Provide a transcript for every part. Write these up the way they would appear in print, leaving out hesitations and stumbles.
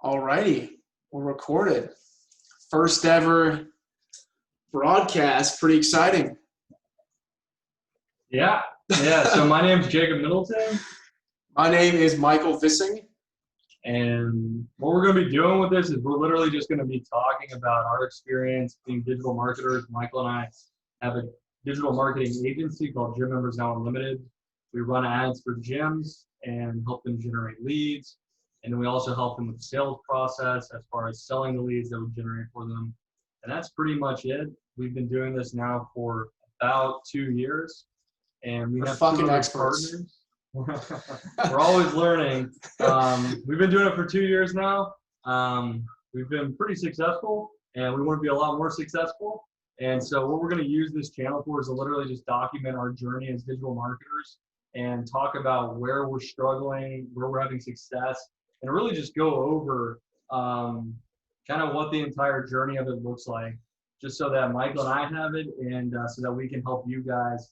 Alrighty, we're recorded. First ever broadcast. Pretty exciting. Yeah. So my name's Jacob Middleton, My name is Michael Vissing. and what we're going to be doing with this is we're literally just going to be talking about our experience being digital marketers. Michael and I have a digital marketing agency called Gym Members Now Unlimited. We run ads for gyms and help them generate leads, and then we also help them with the sales process as far as selling the leads that we generate for them. And that's pretty much it. We've been doing this now for about 2 years, and we We're have fucking 2 other experts. partners. We're always learning. We've been doing it for 2 years now. We've been pretty successful, and we want to be a lot more successful. And so what we're going to use this channel for is to literally just document our journey as digital marketers and talk about where we're struggling, where we're having success, and really just go over kind of what the entire journey of it looks like, just so that Michael and I have it, and so that we can help you guys.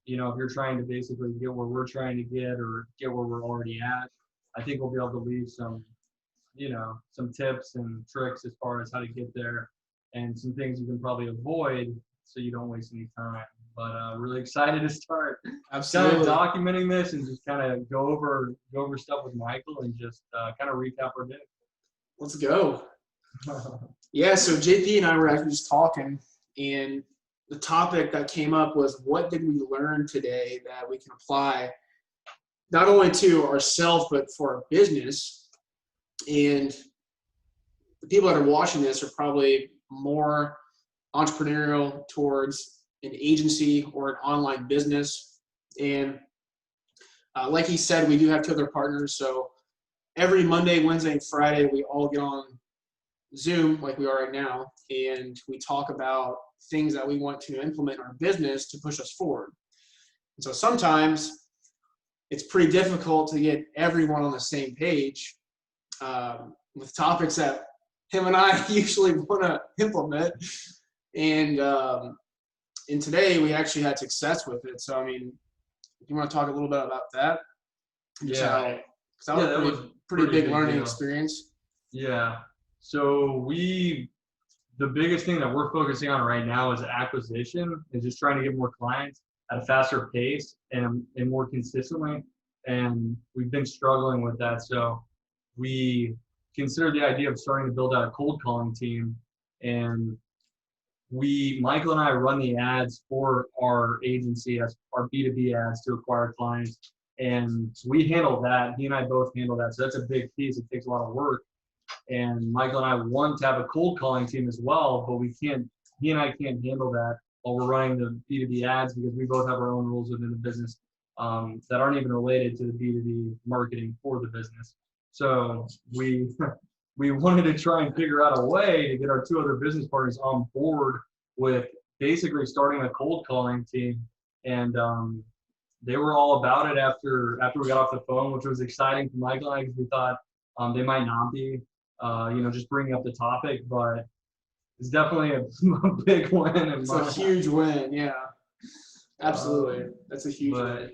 If you're trying to basically get where we're trying to get or get where we're already at, I think we'll be able to leave some tips and tricks as far as how to get there and some things you can probably avoid so you don't waste any time. But really excited to start Absolutely. kind of documenting this and just kind of go over stuff with Michael and just kind of recap our day. Let's go. Yeah, so JP and I were actually just talking, and the topic that came up was, what did we learn today that we can apply not only to ourselves but for our business? And the people that are watching this are probably more entrepreneurial towards an agency or an online business. And like he said, we do have 2 other partners. So every Monday, Wednesday, and Friday, we all get on Zoom like we are right now, and we talk about things that we want to implement in our business to push us forward. And so sometimes it's pretty difficult to get everyone on the same page with topics that him and I usually want to implement. And today we actually had success with it. So, I mean, do you want to talk a little bit about that? Yeah. Because that was a pretty big learning experience. Yeah. So the biggest thing that we're focusing on right now is acquisition, and just trying to get more clients at a faster pace and more consistently. And we've been struggling with that. So we considered the idea of starting to build out a cold calling team. And Michael and I run the ads for our agency as our B2B ads to acquire clients. And so we handle that. He and I both handle that. So that's a big piece. It takes a lot of work. And Michael and I want to have a cold calling team as well, but he and I can't handle that while we're running the B2B ads, because we both have our own rules within the business that aren't even related to the B2B marketing for the business. So we wanted to try and figure out a way to get our 2 other business partners on board with basically starting a cold calling team. And they were all about it after we got off the phone, which was exciting for Michael and I, because we thought they might not be. Just bringing up the topic, but it's definitely a big win. It's a huge win, yeah. Absolutely, that's a huge win.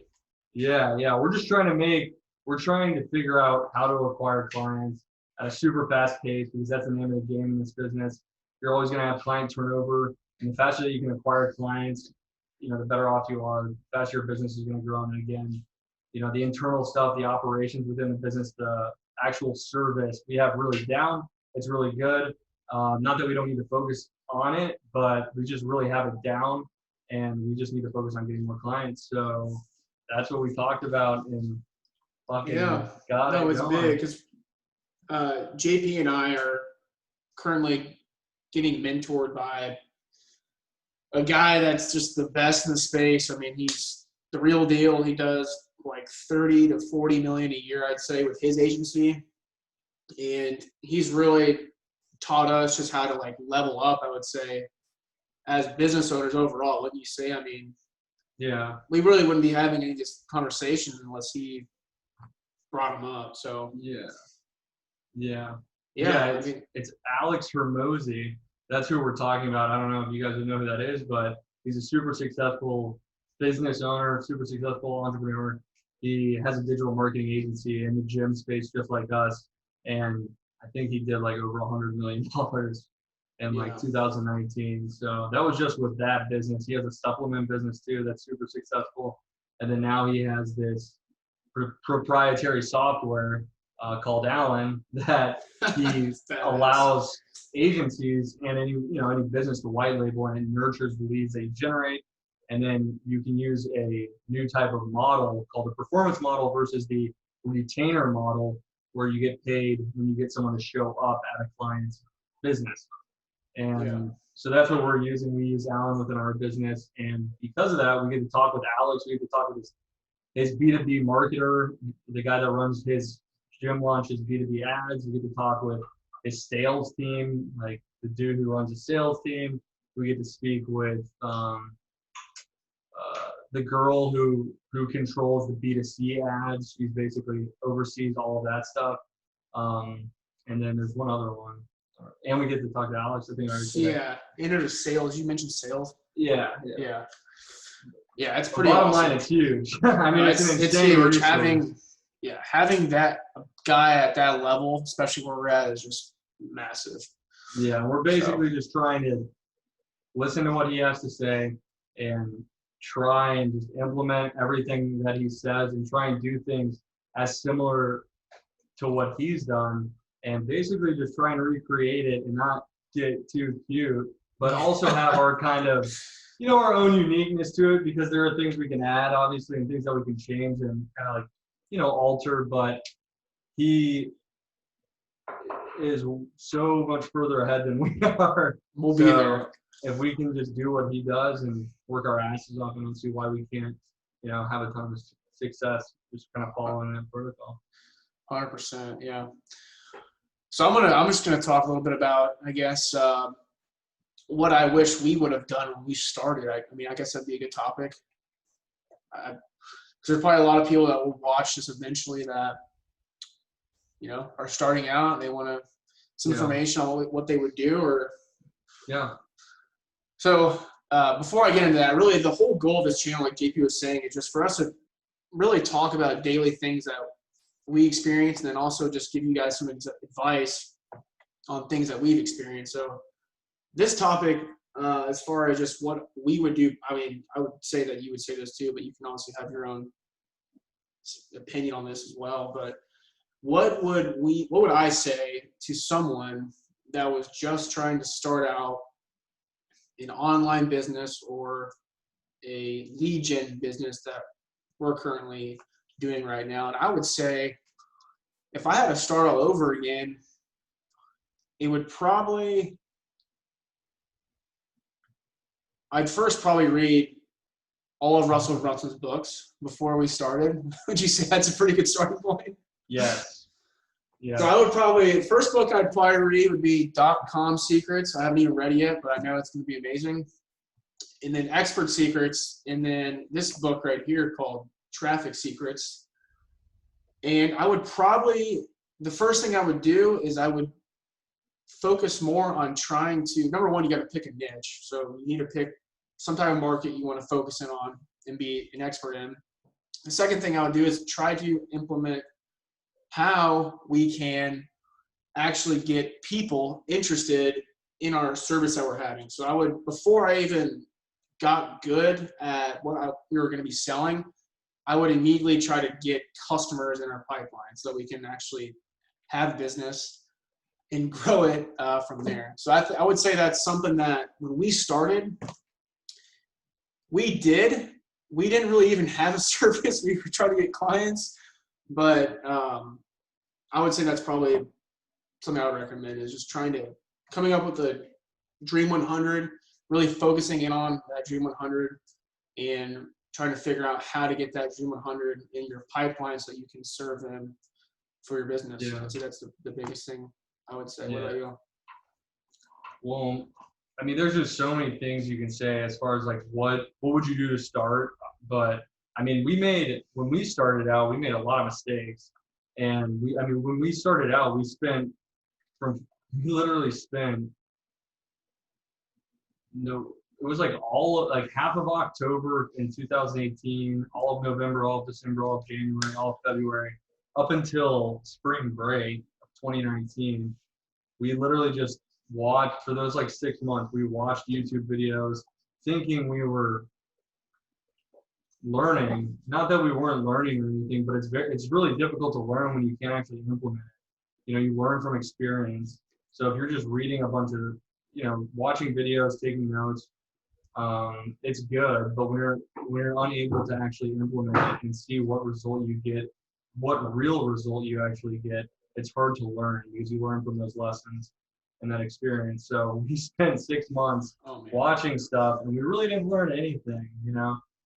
Yeah, we're trying to figure out how to acquire clients at a super fast pace, because that's the name of the game in this business. You're always going to have client turnover, and the faster that you can acquire clients, the better off you are. The faster your business is going to grow. And again, the internal stuff, the operations within the business, the actual service we have really down. It's really good. Not that we don't need to focus on it, but we just really have it down, and we just need to focus on getting more clients. So that's what we talked about, and fucking it's big, because JP and I are currently getting mentored by a guy that's just the best in the space. I mean, he's the real deal. He does like 30 to 40 million a year, I'd say, with his agency. And he's really taught us just how to like level up, I would say, as business owners overall. Wouldn't you say? I mean, yeah, we really wouldn't be having any of these conversations unless he brought them up. So yeah. I mean, it's Alex Hermosi. That's who we're talking about. I don't know if you guys would know who that is, but he's a super successful business owner, super successful entrepreneur. He has a digital marketing agency in the gym space, just like us. and I think he did like over $100 million in like Yeah. 2019. So that was just with that business. He has a supplement business too that's super successful, and then now he has this proprietary software called Allen that he It's badass. allows agencies and any business to white label, and it nurtures the leads they generate. And then you can use a new type of model called the performance model versus the retainer model, where you get paid when you get someone to show up at a client's business. And Yeah. so that's what we're using. We use Allen within our business. And because of that, we get to talk with Alex. We get to talk with his B2B marketer, the guy that runs his gym launches B2B ads. We get to talk with his sales team, like the dude who runs the sales team. We get to speak with the girl who controls the B2C ads. She's basically oversees all of that stuff. And then there's one other one. And we get to talk to Alex, I think I already said that. Yeah, into sales. You mentioned sales. Yeah. Yeah, it's The pretty bottom awesome. line, it's huge. I mean, it's an insane huge. resource. Having that guy at that level, especially where we're at, is just massive. Yeah, we're basically just trying to listen to what he has to say and try and just implement everything that he says and try and do things as similar to what he's done, and basically just trying to recreate it and not get too cute, but also have our kind of, our own uniqueness to it, because there are things we can add, obviously, and things that we can change and kind of like, alter, but he is so much further ahead than we are. We'll be there. If we can just do what he does and work our asses off, I don't see why we can't, have a ton of success just kind of following that protocol. 100%, yeah. So I'm just gonna talk a little bit about, I guess, what I wish we would have done when we started. I mean, I guess that'd be a good topic. Because there's probably a lot of people that will watch this eventually that, are starting out and they want some information on what they would do, or. Yeah. So before I get into that, really the whole goal of this channel, like JP was saying, is just for us to really talk about daily things that we experience, and then also just give you guys some advice on things that we've experienced. So this topic, as far as just what we would do, I mean, I would say that you would say this too, but you can also have your own opinion on this as well. But what would I say to someone that was just trying to start out an online business or a lead gen business that we're currently doing right now? And I would say, if I had to start all over again, it would I'd first probably read all of Russell Brunson's books before we started. Would you say that's a pretty good starting point? Yes. Yeah. So I would first book I'd probably read would be .com Secrets. I haven't even read it yet, but I know it's going to be amazing. And then Expert Secrets, and then this book right here called Traffic Secrets. And I would the first thing I would do is I would focus more on trying to, number one, you got to pick a niche. So you need to pick some type of market you want to focus in on and be an expert in. The second thing I would do is try to implement how we can actually get people interested in our service that we're having. So I would, before I even got good at what we were going to be selling, I would immediately try to get customers in our pipeline so that we can actually have business and grow it from there. So I would say that's something that when we started, we didn't really even have a service. We were trying to get clients, but I would say that's probably something I would recommend, is just coming up with a Dream 100, really focusing in on that Dream 100 and trying to figure out how to get that Dream 100 in your pipeline so you can serve them for your business. Yeah. I'd say that's the biggest thing I would say. Yeah. What about you? Well, I mean, there's just so many things you can say as far as like what would you do to start? But I mean, when we started out, we made a lot of mistakes. And when we started out, we literally spent it was like half of October in 2018, all of November, all of December, all of January, all of February, up until spring break of 2019, we literally just watched for those like 6 months. We watched YouTube videos, thinking we were learning. Not that we weren't learning or anything, but it's really difficult to learn when you can't actually implement it. You know, you learn from experience. So if you're just reading a bunch of, watching videos, taking notes, it's good. But when you're unable to actually implement it and see what result you get, what real result you actually get, it's hard to learn because you learn from those lessons and that experience. So we spent 6 months watching stuff, and we really didn't learn anything,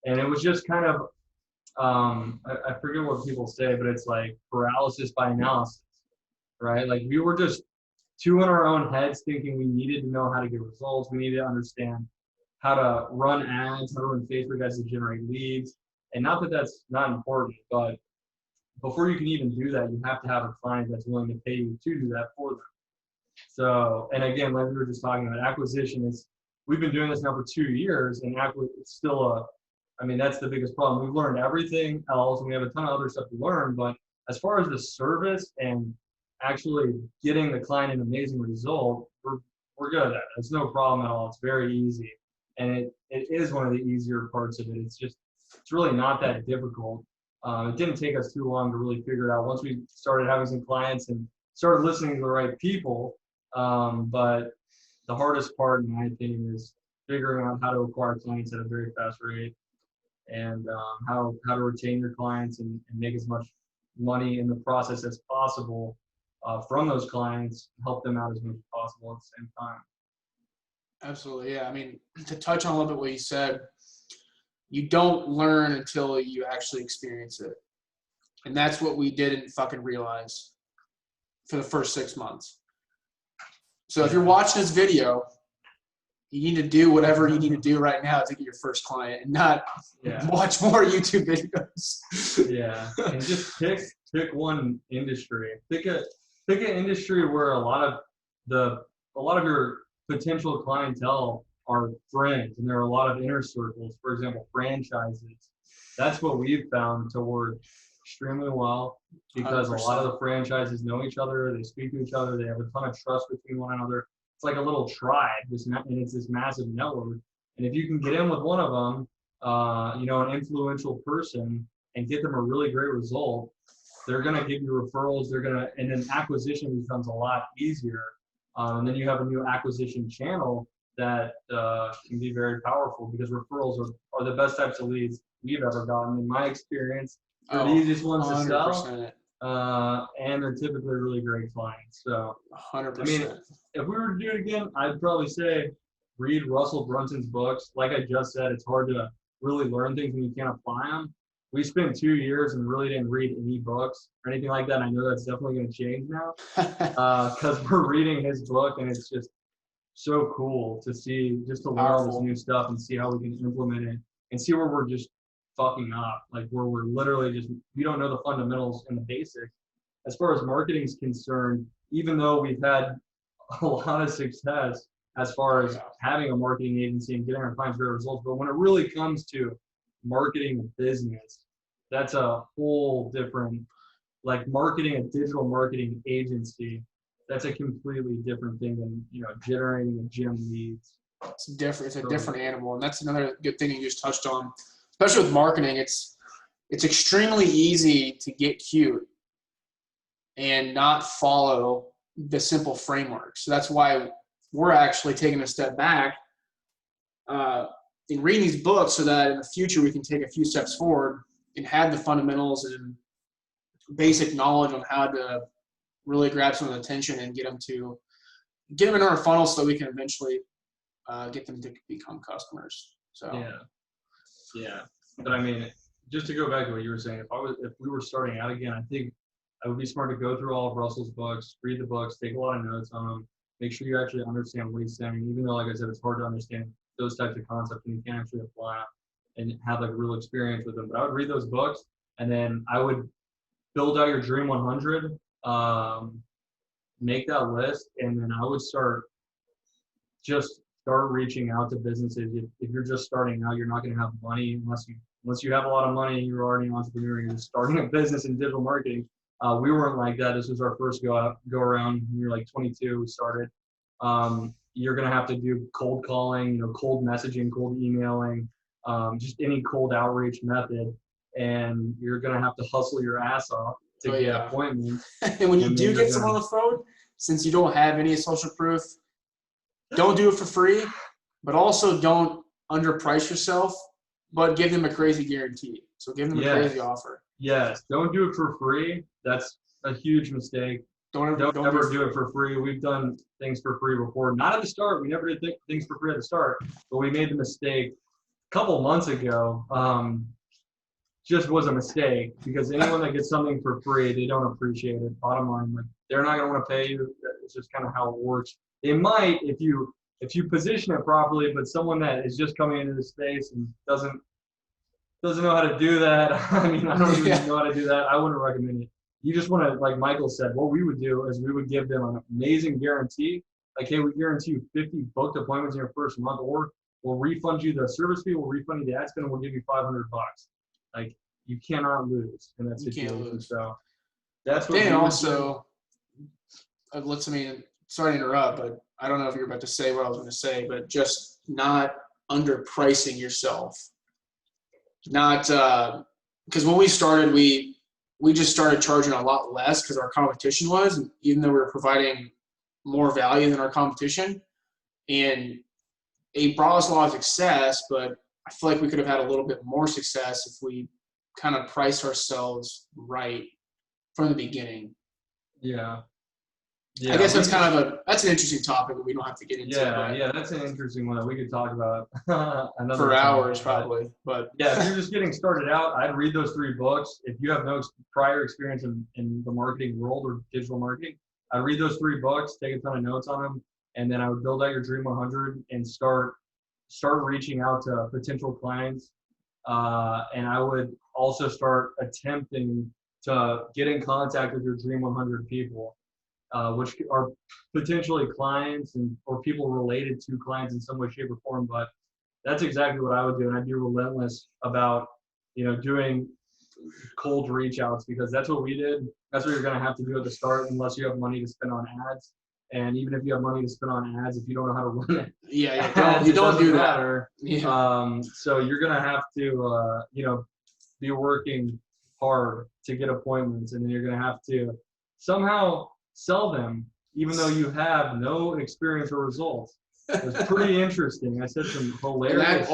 And it was just kind of, I forget what people say, but it's like paralysis by analysis, right? Like we were just two in our own heads thinking we needed to know how to get results. We needed to understand how to run ads, how to run Facebook ads to generate leads. And not that that's not important, but before you can even do that, you have to have a client that's willing to pay you to do that for them. So, and again, like we were just talking about, acquisition we've been doing this now for 2 years, and it's still that's the biggest problem. We've learned everything else, and we have a ton of other stuff to learn, but as far as the service and actually getting the client an amazing result, we're good at that. It's no problem at all. It's very easy. And it is one of the easier parts of it. It's really not that difficult. It didn't take us too long to really figure it out once we started having some clients and started listening to the right people. But the hardest part, in my opinion, is figuring out how to acquire clients at a very fast rate, and how to retain your clients and make as much money in the process as possible from those clients, help them out as much as possible at the same time. Absolutely, yeah. I mean, to touch on a little bit what you said, you don't learn until you actually experience it. And that's what we didn't fucking realize for the first 6 months. So if you're watching this video, you need to do whatever you need to do right now to get your first client, and not watch more YouTube videos. Yeah, and just pick one industry. Pick an industry where a lot of your potential clientele are friends, and there are a lot of inner circles. For example, franchises. That's what we've found to work extremely well, because 100%. A lot of the franchises know each other, they speak to each other, they have a ton of trust between one another. It's like a little tribe, and it's this massive network. And if you can get in with one of them, an influential person, and get them a really great result, they're going to give you referrals. And then acquisition becomes a lot easier. And then you have a new acquisition channel that can be very powerful, because referrals are the best types of leads we've ever gotten, in my experience. They're the easiest ones 100%. To sell, and they're typically really great clients. So 100%. I mean, if we were to do it again, I'd probably say read Russell Brunson's books. Like I just said, it's hard to really learn things when you can't apply them. We spent 2 years and really didn't read any books or anything like that. And I know that's definitely going to change now, because we're reading his book, and it's just so cool to learn all this new stuff and see how we can implement it, and see where we're just fucking up, like where we're literally we don't know the fundamentals and the basics. As far as marketing is concerned, even though we've had a lot of success as far as having a marketing agency and getting our clients great results, but when it really comes to marketing a business, that's a whole different, like marketing a digital marketing agency, that's a completely different thing than generating a gym leads. It's different. It's a different animal, and that's another good thing you just touched on. Especially with marketing, it's extremely easy to get cute and not follow the simple framework. So that's why we're actually taking a step back in reading these books, so that in the future we can take a few steps forward and have the fundamentals and basic knowledge on how to really grab someone's attention and get them in our funnel, so that we can eventually get them to become customers. So yeah. But I mean, just to go back to what you were saying, if we were starting out again, I think I would be smart to go through all of Russell's books, read the books, take a lot of notes on them, make sure you actually understand what he's saying, even though, like I said, it's hard to understand those types of concepts and you can't actually apply and have like a real experience with them. But I would read those books, and then I would build out your Dream 100, make that list, and then I would start reaching out to businesses. If you're just starting out, you're not going to have money unless you have a lot of money and you're already an entrepreneur and you're just starting a business in digital marketing. We weren't like that. This was our first go around. When you're like 22, we started. You're gonna have to do cold calling, cold messaging, cold emailing, just any cold outreach method, and you're gonna have to hustle your ass off to get appointments. And when you do get someone on the phone, since you don't have any social proof, don't do it for free, but also don't underprice yourself, but give them a crazy guarantee. So give them a crazy offer. Yes, don't do it for free. That's a huge mistake. Don't ever do it for free. We've done things for free before. Not at the start. We never did things for free at the start, but we made the mistake a couple months ago. Just was a mistake, because anyone that gets something for free, they don't appreciate it. Bottom line, like, they're not going to want to pay you. It's just kind of how it works. They might if you position it properly, but someone that is just coming into the space and doesn't know how to do that. I mean, I don't even know how to do that. I wouldn't recommend it. You just want to, like Michael said, what we would do is we would give them an amazing guarantee. Like, hey, we guarantee you 50 booked appointments in your first month, or we'll refund you the service fee, we'll refund you the ad spend, and we'll give you $500. Like, you cannot lose in that situation. Can't lose. So that's what. Then also, sorry to interrupt, but I don't know if you're about to say what I was going to say, but just not underpricing yourself. Not because when we started, we just started charging a lot less because our competition was, and even though we were providing more value than our competition, and it brought us a lot of success, but I feel like we could have had a little bit more success if we kind of priced ourselves right from the beginning. Yeah. I guess that's an interesting topic that we don't have to get into. Yeah, that's an interesting one that we could talk about another for hours probably. But yeah, if you're just getting started out, I'd read those 3 books. If you have no prior experience in the marketing world or digital marketing, I'd read those 3 books, take a ton of notes on them, and then I would build out your Dream 100 and start reaching out to potential clients. And I would also start attempting to get in contact with your Dream 100 people. Which are potentially clients or people related to clients in some way, shape, or form. But that's exactly what I would do, and I'd be relentless about doing cold reach outs, because that's what we did. That's what you're going to have to do at the start, unless you have money to spend on ads. And even if you have money to spend on ads, if you don't know how to run it, you don't do that. So you're going to have to be working hard to get appointments, and then you're going to have to somehow sell them, even though you have no experience or results. It's pretty interesting. I said some hilarious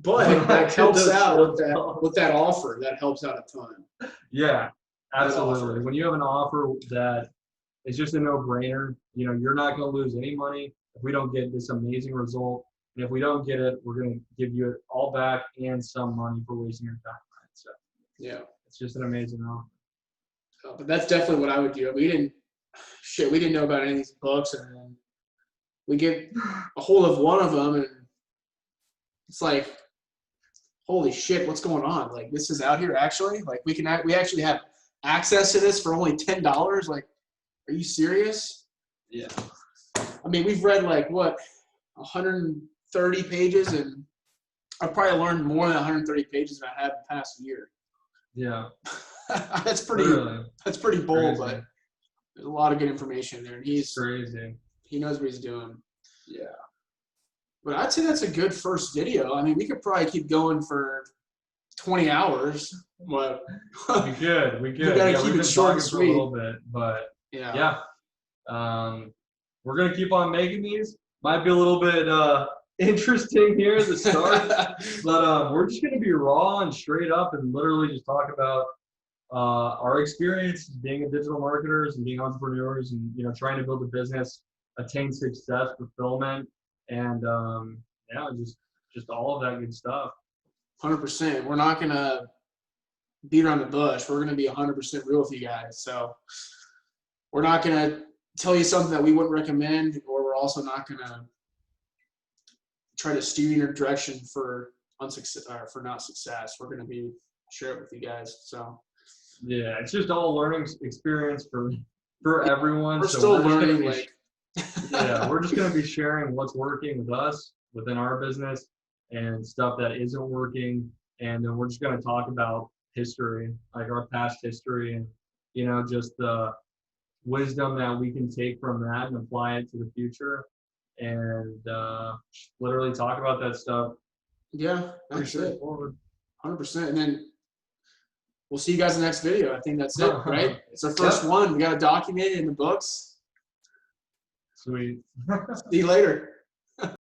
but that helps out with that offer. That helps out a ton. Yeah, absolutely. When you have an offer that is just a no-brainer, you're not going to lose any money if we don't get this amazing result. And if we don't get it, we're going to give you it all back and some money for wasting your time. Right? So yeah, it's just an amazing offer. But that's definitely what I would do. We didn't know about any of these books, and then we get a hold of one of them, and it's like, holy shit, what's going on? Like, this is out here actually? Like, we actually have access to this for only $10? Like, are you serious? Yeah. I mean, we've read 130 pages, and I've probably learned more than 130 pages than I have the past year. Yeah. That's pretty bold, but there's a lot of good information there, and he's crazy. He knows what he's doing. Yeah. But I'd say that's a good first video. I mean, we could probably keep going for 20 hours. But we could. We gotta keep it short and sweet. For a little bit, but yeah. We're gonna keep on making these. Might be a little bit interesting here at the start, but we're just gonna be raw and straight up and literally just talk about our experience being digital marketers and being entrepreneurs, and trying to build a business, attain success, fulfillment, and just all of that good stuff. 100%. We're not gonna beat around the bush. We're gonna be 100% real with you guys. So we're not gonna tell you something that we wouldn't recommend, or we're also not gonna try to steer you in a direction for unsuccess or for not success. We're gonna be share it with you guys. So yeah, it's just all a learning experience for everyone. We're still learning. We're just gonna be sharing what's working with us within our business and stuff that isn't working, and then we're just gonna talk about history, like our past history, and you know, just the wisdom that we can take from that and apply it to the future, and literally talk about that stuff. Yeah, Pretty that's it. straightforward. 100%. And then we'll see you guys in the next video. I think that's it, right? It's our first Yep. one. We got to document it in the books. Sweet. See you later.